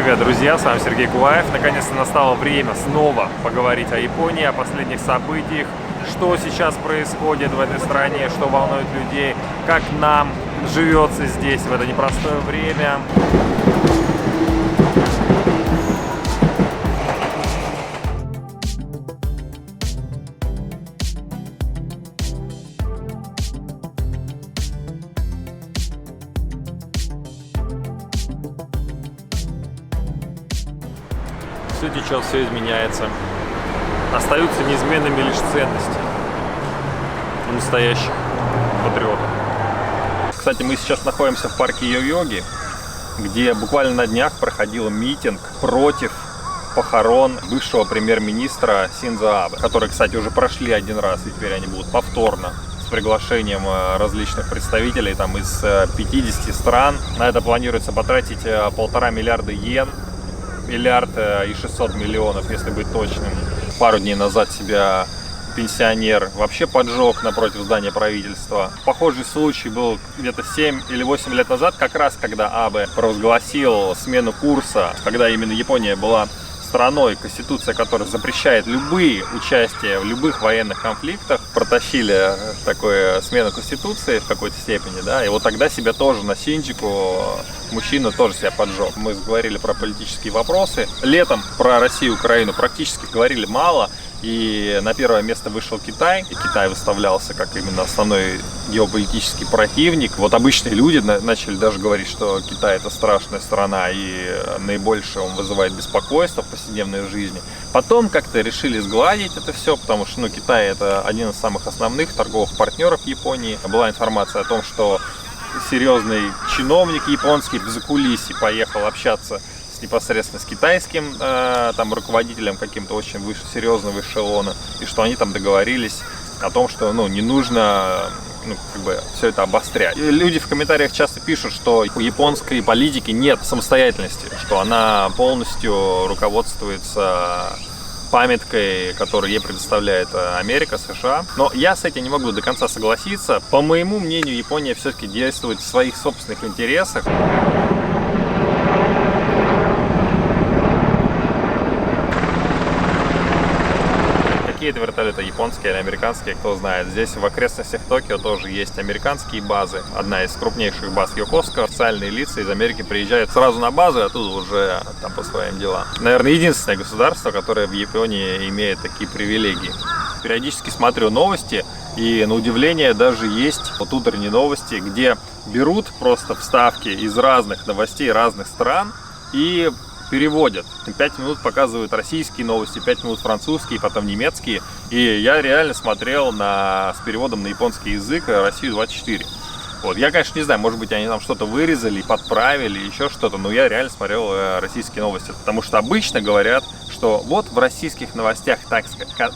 Привет, друзья, с вами Сергей Куваев. Наконец-то настало время снова поговорить о Японии, о последних событиях, что сейчас происходит в этой стране, что волнует людей, как нам живется здесь в это непростое время. Все течет, все изменяется. Остаются неизменными лишь ценности у настоящих патриотов. Кстати, мы сейчас находимся в парке Йо-Йоги, где буквально на днях проходил митинг против похорон бывшего премьер-министра Синдзо Абэ, которые, кстати, уже прошли один раз, и теперь они будут повторно с приглашением различных представителей там, из 50 стран. На это планируется потратить 1,5 миллиарда йен. Миллиард и 600 миллионов, если быть точным. Пару дней назад себя пенсионер вообще поджег напротив здания правительства. Похожий случай был где-то 7 или 8 лет назад, как раз когда Абэ провозгласил смену курса, когда именно Япония была страной, конституция которой запрещает любые участия в любых военных конфликтах, протащили такую смену конституции в какой-то степени, да, и вот тогда себя тоже на Синдзику мужчина тоже себя поджег. Мы говорили про политические вопросы. Летом про Россию и Украину практически говорили мало, и на первое место вышел Китай, и Китай выставлялся как именно основной геополитический противник. Вот обычные люди начали даже говорить, что Китай — это страшная страна, и наибольшее он вызывает беспокойство в повседневной жизни. Потом как-то решили сгладить это все, потому что Китай — это один из самых основных торговых партнеров Японии. Была информация о том, что серьезный чиновник японский в закулисье поехал общаться непосредственно с китайским там руководителем каким-то очень серьезного эшелона, и что они там договорились о том, что не нужно все это обострять. И люди в комментариях часто пишут, что у японской политики нет самостоятельности, что она полностью руководствуется памяткой, которую ей предоставляет Америка, США. Но я с этим не могу до конца согласиться. По моему мнению, Япония все-таки действует в своих собственных интересах. Это вертолеты японские или американские, кто знает. Здесь в окрестностях Токио тоже есть американские базы. Одна из крупнейших баз Йокосука. Официальные лица из Америки приезжают сразу на базу, и оттуда уже там по своим делам. Наверное, единственное государство, которое в Японии имеет такие привилегии. Периодически смотрю новости, и на удивление даже есть вот утренние новости, где берут просто вставки из разных новостей разных стран и переводят. 5 минут показывают российские новости, 5 минут французские, потом немецкие. И я реально смотрел с переводом на японский язык Россию-24. Вот. Я, конечно, не знаю, может быть, они там что-то вырезали, подправили, еще что-то, но я реально смотрел российские новости. Потому что обычно говорят, что вот в российских новостях так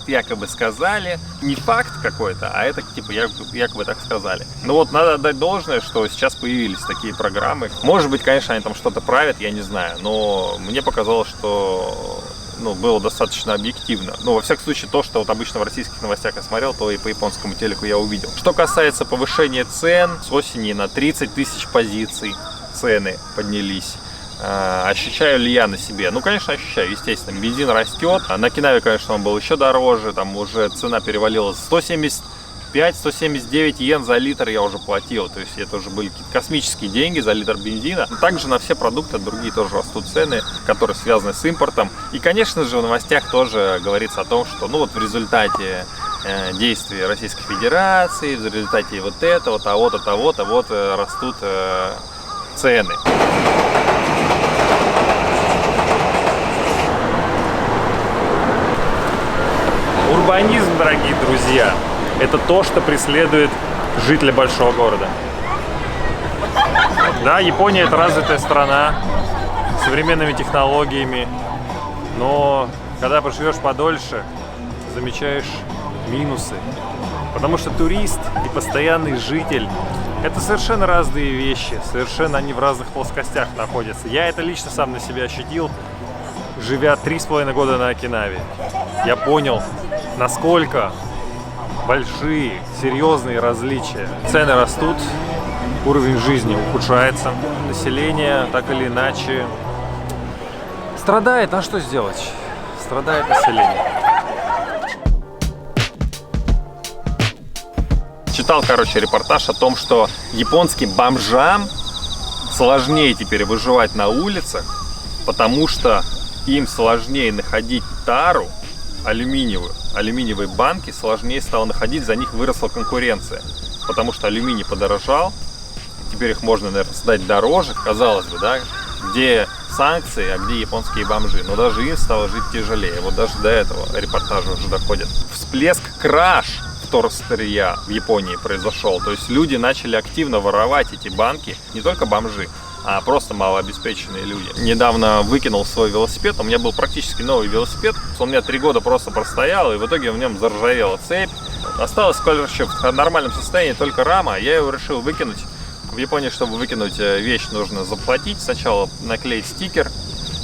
якобы сказали, не факт какой-то, а это типа якобы так сказали. Ну вот, надо отдать должное, что сейчас появились такие программы. Может быть, конечно, они там что-то правят, я не знаю, но мне показалось, что было достаточно объективно. Во всяком случае, то, что вот обычно в российских новостях я смотрел, то и по японскому телеку я увидел. Что касается повышения цен, с осени на 30 тысяч позиций цены поднялись. Ощущаю ли я на себе? Конечно, ощущаю, естественно. Бензин растет. На Кинаве, конечно, он был еще дороже. Там уже цена перевалила 175-179 йен за литр я уже платил. То есть это уже были какие-то космические деньги за литр бензина. Также на все продукты другие тоже растут цены, которые связаны с импортом. И, конечно же, в новостях тоже говорится о том, что в результате действий Российской Федерации, в результате вот этого, того-то растут цены. Урбанизм, дорогие друзья, это то, что преследует жителя большого города. Да, Япония — это развитая страна с современными технологиями, но когда поживешь подольше, замечаешь минусы. Потому что турист и постоянный житель — это совершенно разные вещи, совершенно они в разных плоскостях находятся. Я это лично сам на себя ощутил, живя 3,5 года на Окинаве. Я понял, насколько большие, серьезные различия. Цены растут, уровень жизни ухудшается. Население так или иначе Страдает, а что сделать? Страдает население. Читал, короче, репортаж о том, что японским бомжам сложнее теперь выживать на улицах, потому что им сложнее находить тару алюминиевые банки сложнее стало находить, за них выросла конкуренция, потому что алюминий подорожал, теперь их можно, наверное, сдать дороже, казалось бы, да, где санкции, а где японские бомжи, но даже им стало жить тяжелее, вот даже до этого репортажа уже доходит. Всплеск краж вторсырья в Японии произошел, то есть люди начали активно воровать эти банки, не только бомжи, а просто малообеспеченные люди. Недавно выкинул свой велосипед, у меня был практически новый велосипед, он у меня 3 года просто простоял, и в итоге в нем заржавела цепь. Осталось, короче, в нормальном состоянии только рама, я его решил выкинуть. В Японии, чтобы выкинуть вещь, нужно заплатить, сначала наклеить стикер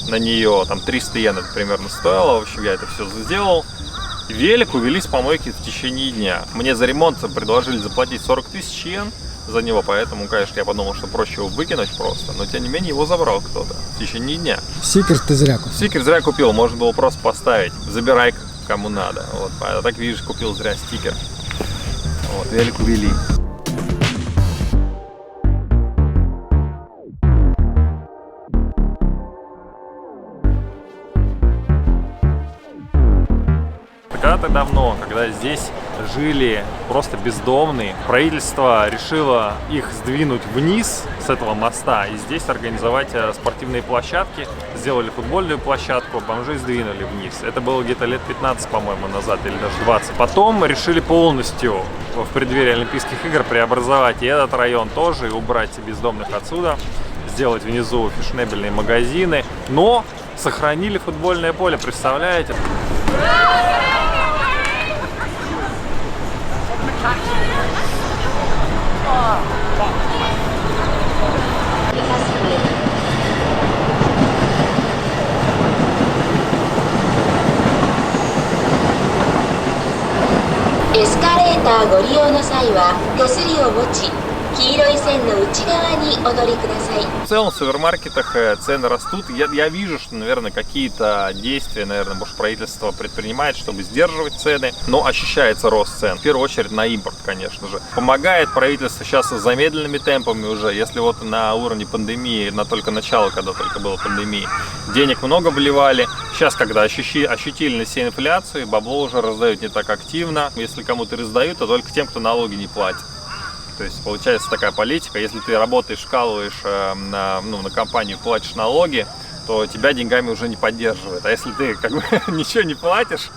на нее, там 300 йен это примерно стоило, в общем, я это все сделал. Велик увели с помойки в течение дня. Мне за ремонт предложили заплатить 40 тысяч йен за него, поэтому, конечно, я подумал, что проще его выкинуть просто, но тем не менее его забрал кто-то в течение дня. Стикер ты зря купил. Стикер зря купил, можно было просто поставить, забирай кому надо. Вот, а так видишь, купил зря стикер. Вот, велик увели. Когда-то давно, когда здесь жили просто бездомные, правительство решило их сдвинуть вниз с этого моста и здесь организовать спортивные площадки. Сделали футбольную площадку, бомжей сдвинули вниз. Это было где-то лет 15, по-моему, назад, или даже 20. Потом решили полностью в преддверии Олимпийских игр преобразовать и этот район тоже, и убрать бездомных отсюда, сделать внизу фешенебельные магазины, но сохранили футбольное поле, представляете? Эскалейтер ご利用の際は手すりを持ち、黄色い線の内側にお乗りください。 В целом в супермаркетах цены растут. Я вижу, что, наверное, какие-то действия, наверное, может, правительство предпринимает, чтобы сдерживать цены, но ощущается рост цен. В первую очередь на импорт, конечно же. Помогает правительство сейчас с замедленными темпами уже. Если вот на уровне пандемии, на только начало, когда только была пандемия, денег много вливали. Сейчас, когда ощутили на себе инфляцию, бабло уже раздают не так активно. Если кому-то раздают, то только тем, кто налоги не платит. То есть получается такая политика, если ты работаешь, вкалываешь на компанию, платишь налоги, то тебя деньгами уже не поддерживают. А если ты как бы ничего не платишь,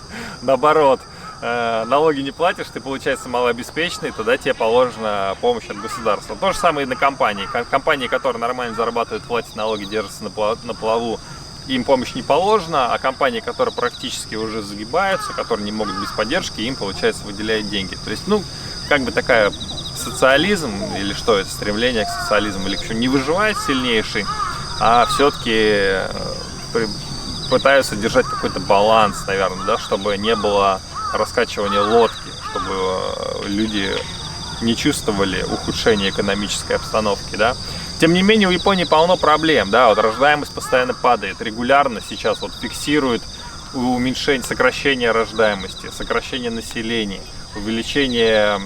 наоборот, налоги не платишь, ты, получается, малообеспеченный, тогда тебе положена помощь от государства. То же самое и на компании. Компании, которые нормально зарабатывают, платят налоги, держатся на плаву, им помощь не положена, а компании, которые практически уже загибаются, которые не могут без поддержки, им, получается, выделяют деньги. То есть, как бы такая социализм, или что это, стремление к социализму, или к чему, не выживает сильнейший, а все-таки пытаются держать какой-то баланс, наверное, да, чтобы не было раскачивания лодки, чтобы люди не чувствовали ухудшения экономической обстановки, да. Тем не менее, у Японии полно проблем, да, вот рождаемость постоянно падает, регулярно сейчас вот фиксирует сокращение рождаемости, сокращение населения, увеличение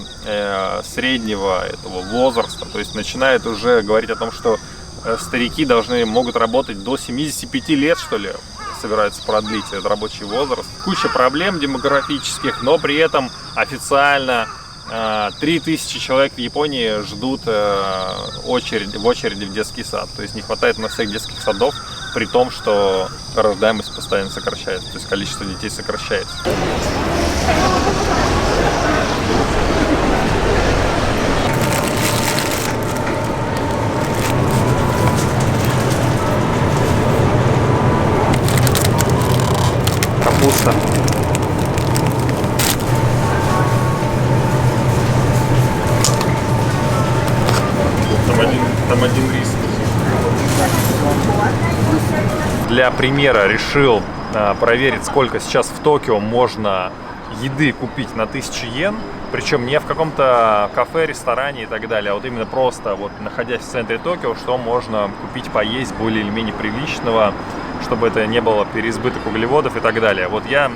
среднего этого возраста, то есть начинает уже говорить о том, что старики могут работать до 75 лет, что ли, собираются продлить этот рабочий возраст. Куча проблем демографических, но при этом официально 3000 человек в Японии ждут в очереди в детский сад. То есть не хватает на всех детских садов, при том, что рождаемость постоянно сокращается, то есть количество детей сокращается. Капуста. Там один рис. Для примера решил проверить, сколько сейчас в Токио можно еды купить на 1000 йен, причем не в каком-то кафе, ресторане и так далее, а вот именно просто вот находясь в центре Токио, что можно купить, поесть более или менее приличного, чтобы это не было переизбыток углеводов и так далее. Вот я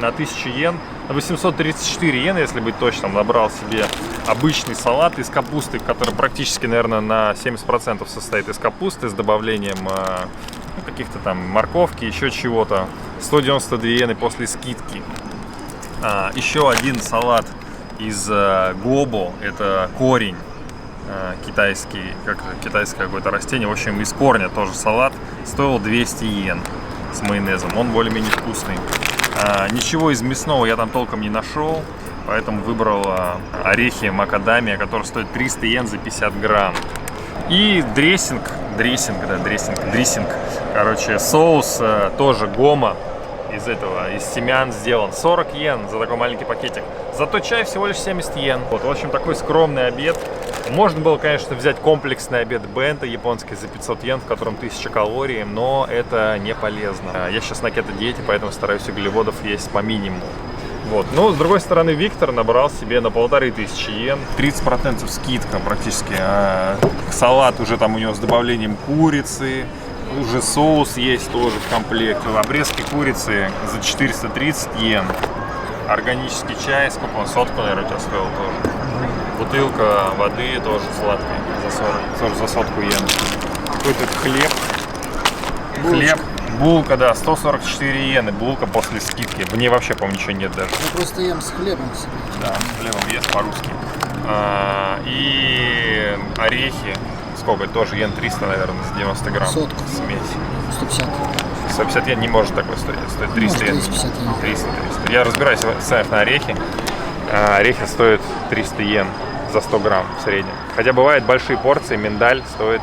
на 1000 йен, на 834 йена, если быть точным, набрал себе обычный салат из капусты, который практически, наверное, на 70% состоит из капусты с добавлением каких-то там морковки, еще чего-то. 192 йены после скидки. Еще один салат из гобо, это корень китайский, китайское какое-то растение, в общем, из корня тоже салат, стоил 200 йен с майонезом, он более-менее вкусный. Ничего из мясного я там толком не нашел, поэтому выбрал орехи макадамия, которые стоят 300 йен за 50 грамм. И дрессинг, короче, соус тоже гома из семян сделан. 40 йен за такой маленький пакетик. Зато чай всего лишь 70 йен. Вот, в общем, такой скромный обед. Можно было, конечно, взять комплексный обед бенто японский за 500 йен, в котором 1000 калорий, но это не полезно. Я сейчас на кето-диете, поэтому стараюсь углеводов есть по минимуму. Вот. Но, с другой стороны, Виктор набрал себе на 1500 йен. 30% скидка практически. Салат уже там у него с добавлением курицы. Уже соус есть тоже в комплекте. Обрезки курицы за 430 йен. Органический чай, сколько он? 100, наверное, у тебя стоил тоже. Бутылка воды тоже сладкой за 40, тоже за 100 йен. Какой-то хлеб. Булочка. Булка, да, 144 йены. Булка после скидки. В ней вообще, по-моему, ничего нет даже. Я просто ем с хлебом себе. Да, с хлебом ест по-русски. И орехи. Сколько? Тоже йен 300, наверное, с 90 грамм. Сотку. Смесь. 150. 150 йен не может такой стоить. Стоит 300 йен. 350 йен. 300. Я разбираюсь в ценах на орехи. Орехи стоят 300 йен за 100 грамм в среднем. Хотя бывают большие порции, миндаль стоит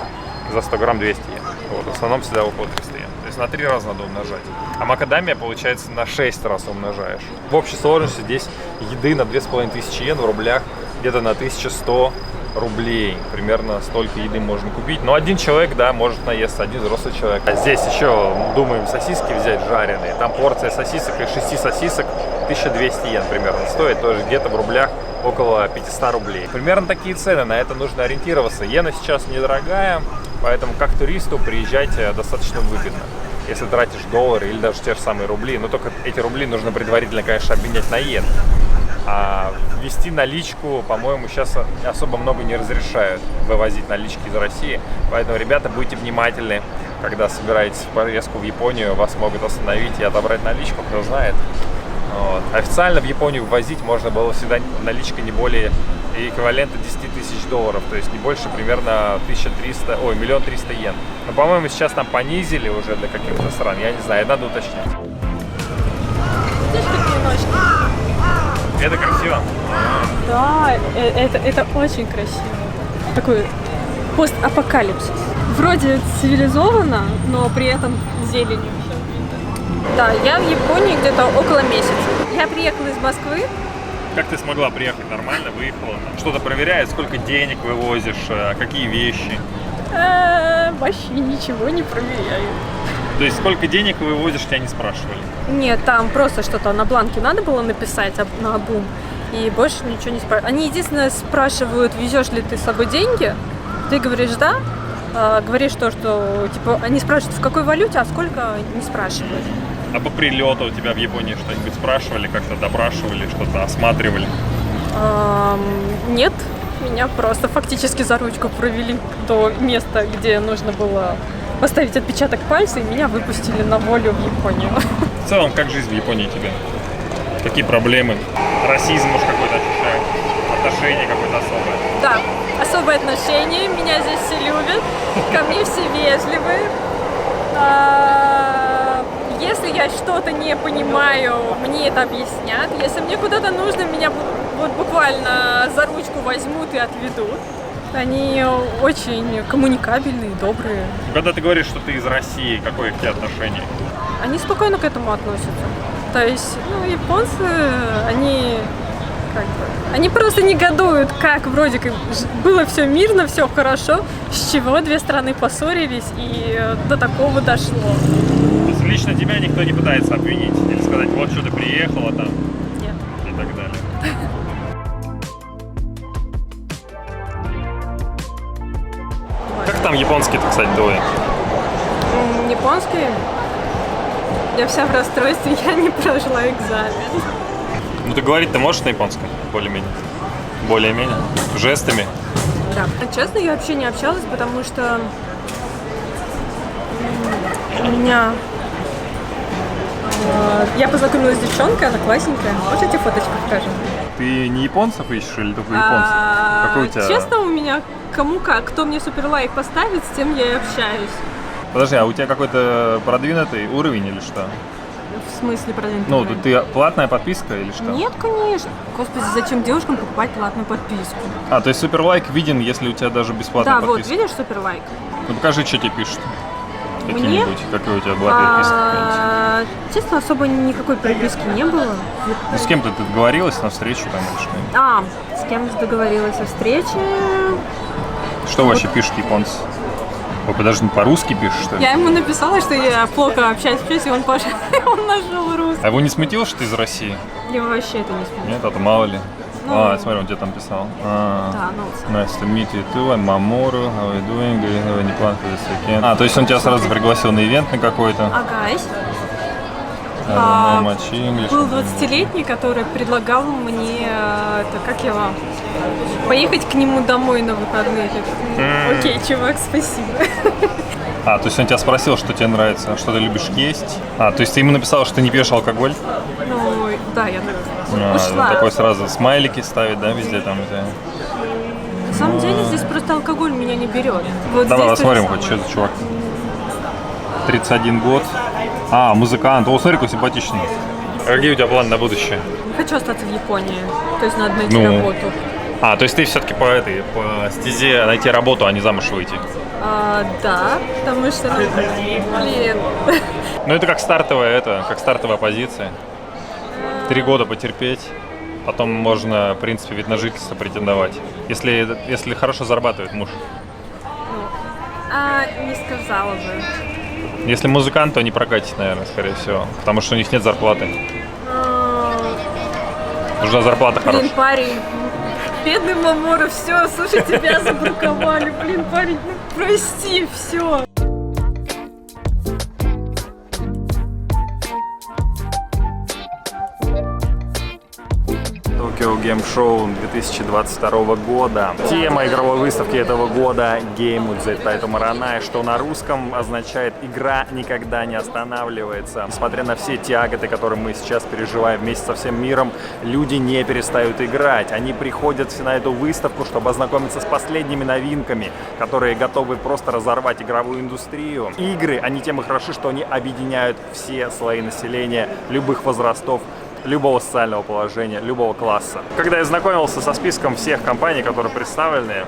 за 100 грамм 200 йен. Вот, в основном всегда выходит 300 йен. То есть на 3 раза надо умножать. А макадамия, получается, на 6 раз умножаешь. В общей сложности здесь еды на 2500 йен в рублях где-то на 1100 рублей. Примерно столько еды можно купить. Но один человек, да, может наесться, один взрослый человек. А здесь еще думаем сосиски взять жареные. Там порция сосисок и 6 сосисок 1200 йен примерно стоит. Тоже где-то в рублях около 500 рублей. Примерно такие цены, на это нужно ориентироваться. Иена сейчас недорогая, поэтому как туристу приезжать достаточно выгодно. Если тратишь доллары или даже те же самые рубли, но только эти рубли нужно предварительно, конечно, обменять на йен. А ввести наличку, по-моему, сейчас особо много не разрешают вывозить налички из России. Поэтому, ребята, будьте внимательны, когда собираетесь в поездку в Японию, вас могут остановить и отобрать наличку, кто знает. Вот. Официально в Японию ввозить можно было всегда наличка не более эквивалента 10 тысяч долларов, то есть не больше примерно 1 300 йен. Но, по-моему, сейчас там понизили уже для каких-то стран, я не знаю, надо уточнять. Это красиво? Да, это очень красиво. Такой постапокалипсис. Вроде цивилизованно, но при этом зеленью. Да, я в Японии где-то около месяца. Я приехала из Москвы. Как ты смогла приехать нормально, выехала? Что-то проверяет, сколько денег вывозишь, какие вещи? Вообще ничего не проверяю. То есть сколько денег вывозишь, тебя не спрашивали? Нет, там просто что-то на бланке надо было написать на обум, и больше ничего не спрашивают. Они единственное спрашивают, везешь ли ты с собой деньги, ты говоришь да, говоришь то, что типа они спрашивают в какой валюте, а сколько не спрашивают. А по прилету у тебя в Японии что-нибудь спрашивали, как-то допрашивали, что-то осматривали? Нет, меня просто фактически за ручку провели до места, где нужно было поставить отпечаток пальца, и меня выпустили на волю в Японию. В целом, как жизнь в Японии тебе? Какие проблемы? Расизм уж какой-то ощущаешь? Отношение какое-то особое? Да, особое отношение, меня здесь все любят, ко мне все вежливые. Если я что-то не понимаю, мне это объяснят. Если мне куда-то нужно, меня вот буквально за ручку возьмут и отведут. Они очень коммуникабельные, добрые. Когда ты говоришь, что ты из России, какое к тебе отношение? Они спокойно к этому относятся. То есть, японцы, они просто негодуют, как вроде как было все мирно, все хорошо, с чего две страны поссорились и до такого дошло. То есть лично тебя никто не пытается обвинить или сказать, вот что ты приехала там? Нет. То японский-то, кстати, твой? Японский? Я вся в расстройстве, я не прошла экзамен. Ну ты говорить-то можешь на японском? Более-менее. Более-менее? Жестами? Да. Честно, я вообще не общалась, потому что у меня... Я познакомилась с девчонкой, она классненькая. Можешь эти фоточки покажем? Ты не японцев ищешь или только японцев? Какой у тебя? Честно, у меня кому как. Кто мне супер лайк поставит, с тем я и общаюсь. Подожди, а у тебя какой-то продвинутый уровень или что? В смысле продвинутый Ну, уровень? ты платная подписка или что? Нет, конечно. Господи, зачем девушкам покупать платную подписку? А, то есть суперлайк виден, если у тебя даже бесплатная Да, вот, подписка. видишь супер лайк? Ну покажи, что тебе пишут. Мне? Какие-нибудь, какая у тебя была переписка? Честно, особо никакой переписки не было. Ну, с кем-то ты договорилась на встречу там или что? С кем договорилась о встрече. Что вообще пишут японцы? Ой, подожди, по-русски пишешь, что ли? Я ему написала, что я плохо общаюсь, и он пошел, он нашел русский. А его не смутило, что ты из России? Его вообще это не смутило. Нет, а то мало ли. Ну, смотри, он тебе там писал. Да, ну, Nice to meet you too, I'm Mamoru, how are you doing? Do you have any plans for this weekend? То есть он тебя сразу пригласил на ивент на какой-то? Агась. I don't know much English. Был 20-летний, который предлагал мне, это как его, поехать к нему домой на выходные. Окей, чувак, спасибо. То есть он тебя спросил, что тебе нравится, что ты любишь есть? То есть ты ему написала, что ты не пьешь алкоголь? Ну, да, я так ушла. Такой сразу смайлики ставит, да, везде там. На самом деле здесь просто алкоголь меня не берет. Вот Давай здесь посмотрим то же хоть, что самое. за чувак. 31 год. Музыкант. О, смотри, какой симпатичный. А какие у тебя планы на будущее? Хочу остаться в Японии, то есть надо найти работу. То есть ты все-таки по стезе найти работу, а не замуж выйти? Да, потому что, блин. Ну это как стартовая позиция. 3 года потерпеть, потом можно, в принципе, вид на жительство претендовать. Если хорошо зарабатывает муж. Не сказала бы. Если музыкант, то не прокатит, наверное, скорее всего. Потому что у них нет зарплаты. Нужна зарплата хорошая. Блин, парень, бедный Мамора, все, слушай, тебя забраковали. Блин, парень, ну прости, все. Tokyo Game Show 2022 года. Тема игровой выставки этого года Game Udze Taitomaranai, что на русском означает «Игра никогда не останавливается». Несмотря на все тяготы, которые мы сейчас переживаем вместе со всем миром, люди не перестают играть. Они приходят на эту выставку, чтобы ознакомиться с последними новинками, которые готовы просто разорвать игровую индустрию. Игры, они тем и хороши, что они объединяют все слои населения любых возрастов, любого социального положения, любого класса. Когда я знакомился со списком всех компаний, которые представлены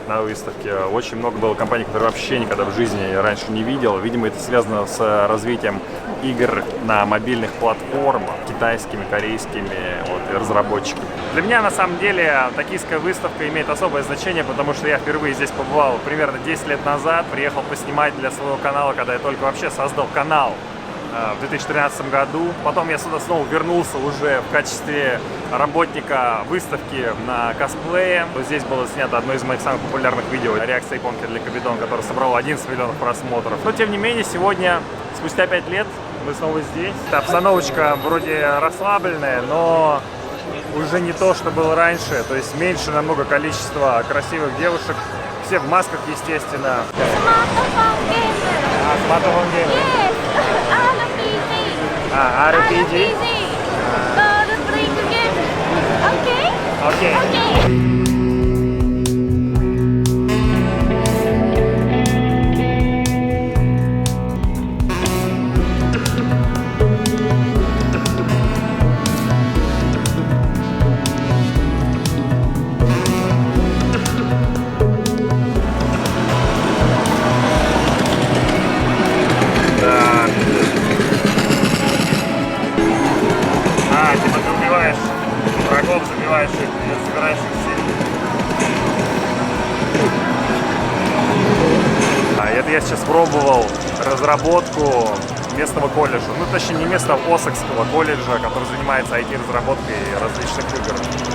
на выставке, очень много было компаний, которые вообще никогда в жизни раньше не видел. Видимо, это связано с развитием игр на мобильных платформах, китайскими, корейскими разработчиками. Для меня, на самом деле, токийская выставка имеет особое значение, потому что я впервые здесь побывал примерно 10 лет назад, приехал поснимать для своего канала, когда я только вообще создал канал в 2013 году. Потом я сюда снова вернулся уже в качестве работника выставки на косплее. Здесь было снято одно из моих самых популярных видео «Реакция японки для Кобидон», которое собрало 11 миллионов просмотров. Но тем не менее, сегодня, спустя 5 лет, мы снова здесь. Обстановочка вроде расслабленная, но уже не то, что было раньше. То есть меньше намного количества красивых девушек. Все в масках, естественно. Смартфон геймер. RPG? Окей. Типа ты убиваешь врагов, забиваешь их и собираешь их силы. Это я сейчас пробовал разработку местного колледжа, ну точнее не местного, Осакского колледжа, который занимается IT-разработкой различных игр.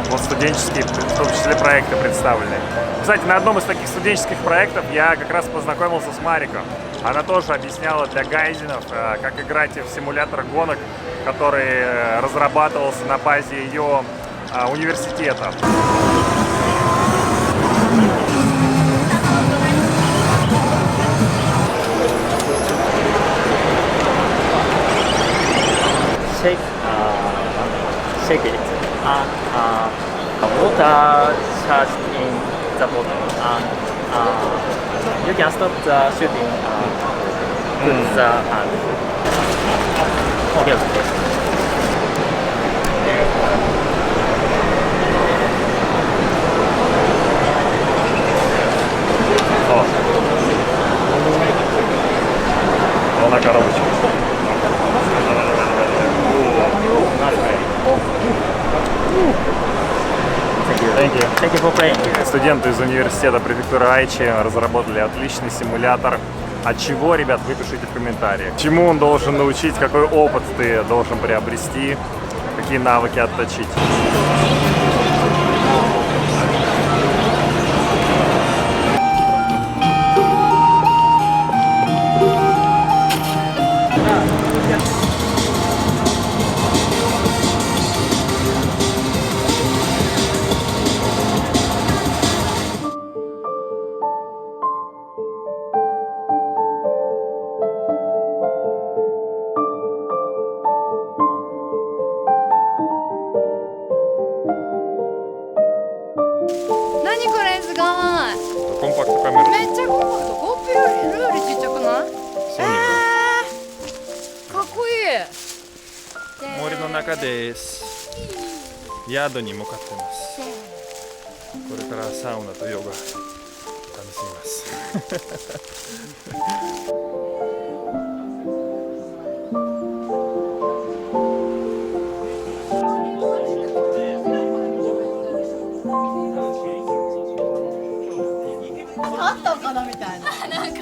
Вот студенческие, в том числе, проекты представлены. Кстати, на одном из таких студенческих проектов я как раз познакомился с Марико. Она тоже объясняла для гайдинов, как играть в симулятор гонок, который разрабатывался на базе ее университета. Shake it and water charged in the bottle and you can stop the shooting put the hand. Okay, okay. О, на коробочке. Thank you for playing. Студенты из университета префектуры Айчи разработали отличный симулятор. От чего, ребят, вы пишите в комментариях. Чему он должен научить, какой опыт ты должен приобрести, какие навыки отточить. Компактная камера. めっちゃコンパクト。GoPro よりちっちゃくない？かっこいい。森の中です。宿に向かってます。これからサウナとヨガ楽しみます。あったかなみたいな。なんか。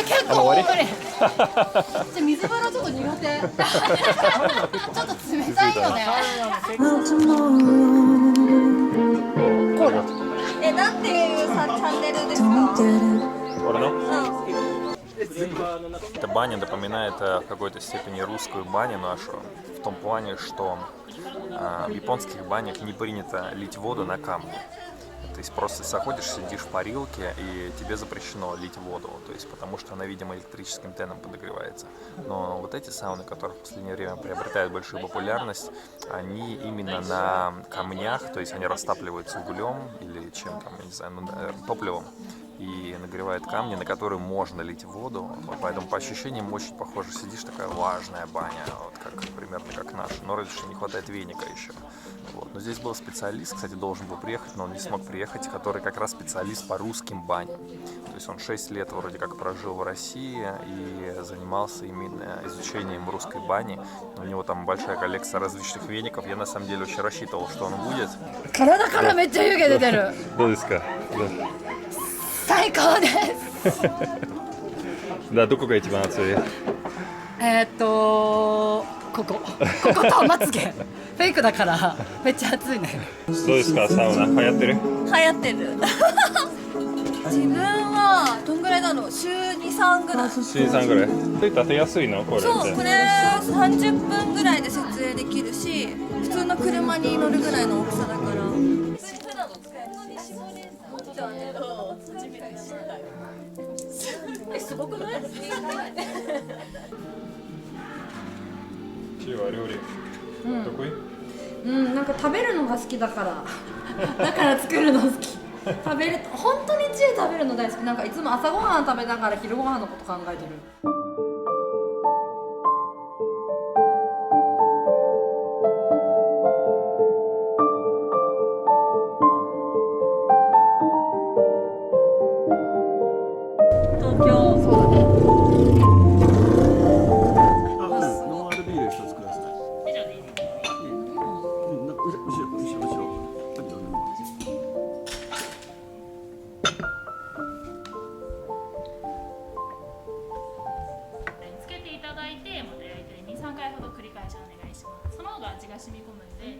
結構大ぶり。水風呂ちょっと苦手。ちょっと冷たいよね。なんていうチャンネルですか？Эта баня напоминает в какой-то степени русскую баню нашу, в том плане, что в японских банях не принято лить воду на камни. То есть просто заходишь, сидишь в парилке, и тебе запрещено лить воду, то есть потому что она, видимо, электрическим теном подогревается. Но вот эти сауны, которые в последнее время приобретают большую популярность, они именно на камнях, то есть они растапливаются углем или чем там, я не знаю, топливом, и нагревает камни, на которые можно лить воду. Поэтому по ощущениям очень похоже. Сидишь, такая влажная баня, вот как, примерно как наша. Но разве что не хватает веника еще. Вот. Но здесь был специалист, кстати, должен был приехать, но он не смог приехать, который как раз специалист по русским баням. То есть он 6 лет вроде как прожил в России и занимался именно изучением русской бани. У него там большая коллекция различных веников. Я на самом деле очень рассчитывал, что он будет. 体からめっちゃ湯気出てる。どうですか? 最高です。Да, どこが一番暑い? こことまつげ。フェイクだからめっちゃ暑いね。どうですか、サウナ流行ってる? 流行ってる。自分はどんぐらいなの？週2、3ぐらい。週3ぐらい。それ立てやすいのこれって？そう、これ30分ぐらいで設営できるし、普通の車に乗るぐらいの大きさだから。すごくない？チーは料理得意？なんか食べるのが好きだからだから作るの好き。食べる、本当にチー食べるの大好き。なんかいつも朝ごはん食べながら昼ごはんのこと考えてる。だいてまた焼いて2、3回ほど繰り返しお願いします。その方が味が染み込むんで。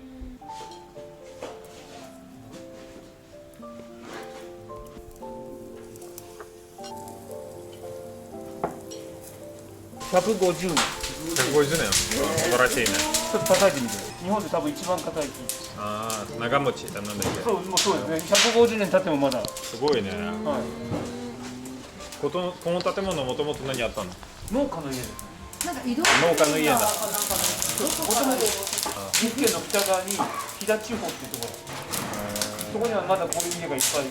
150円。 150年素晴らしいね。ちょっと叩いてみて。日本で多分一番硬い木。ああ、長持ちだなんだっけ。そう、もうそうですね。150年経ってもまだ。はい。すごいね。この建物もともと何あったの？農家の家ですね。なんか移動農家の家だ。もともと岐阜県の北側に飛騨地方っていうところ。そこにはまだこういう家がいっぱい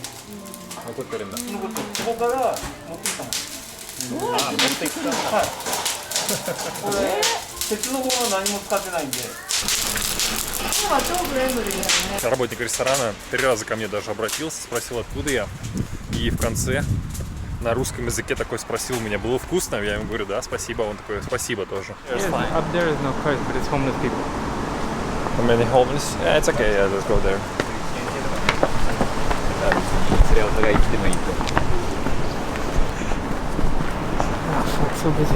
残ってるんだ。残ってる。そこから持ってきたもん。ああ、持ってきた。はい。これ鉄のものは何も使ってないんで。Работник ресторана 3 раза ко мне даже обратился, спросил, откуда я. И в конце на русском языке такой спросил меня, было вкусно? Я ему говорю, да, спасибо. Он такой, спасибо тоже. Up there is no curse, but it's homeless people. How many homeless? Yeah, it's okay, yeah, let's go there. Ah, fuck, so busy.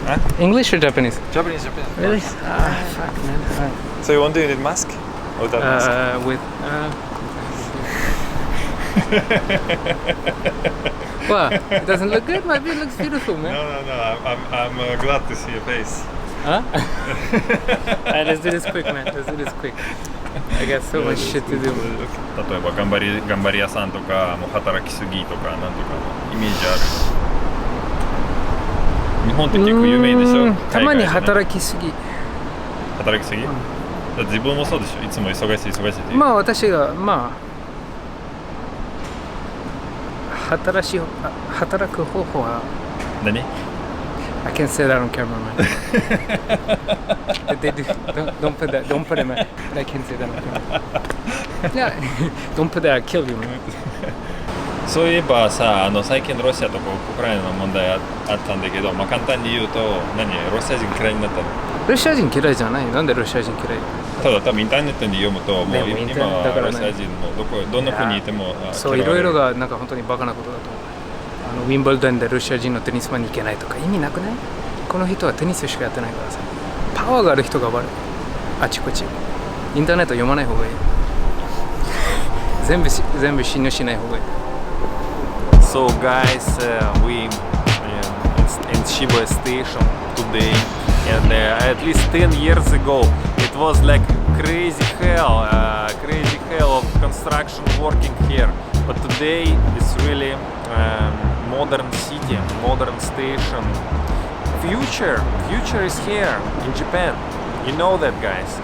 Huh? English or Japanese? Japanese. Really? Ah, fuck, man. Alright. So you want to need mask? Without mask? With What? It doesn't look good? My view looks beautiful, man. No. I'm glad to see your face. Huh? Alright, let's do this quick, man. Let's do this quick. I got so much shit to do. 例えば頑張り屋さんとかもう働きすぎとかなんとかイメージある。日本って結構有名でしょ。たまに働きすぎ。働きすぎ？だって自分もそうでしょ。いつも忙しいって言う。まあ私が働く方法は何？ I can't say that on camera, man. They do. Don't put that. Don't put it, man. I can't say that on camera. Yeah, don't put that. I'll kill you, man. そういえばさ、最近ロシアとウクライナの問題あったんだけど、まあ簡単に言うとロシア人嫌いになったの？ロシア人嫌いじゃない。なんでロシア人嫌い？ただ多分インターネットに読むともうでもインターネット今だからねはロシア人もどんな国にいてもそういろいろがなんか本当にバカなことだと思う。ウィンブルドンでロシア人のテニスマンに行けないとか意味なくない？この人はテニスしかやってないからさ。パワーがある人が悪い。あちこち。インターネット読まない方がいい。全部信用しない方がいい。So guys, we in Shibuya station today, and at least 10 years ago it was like crazy hell of construction working here. But today it's really modern city, modern station. Future is here in Japan. You know that, guys.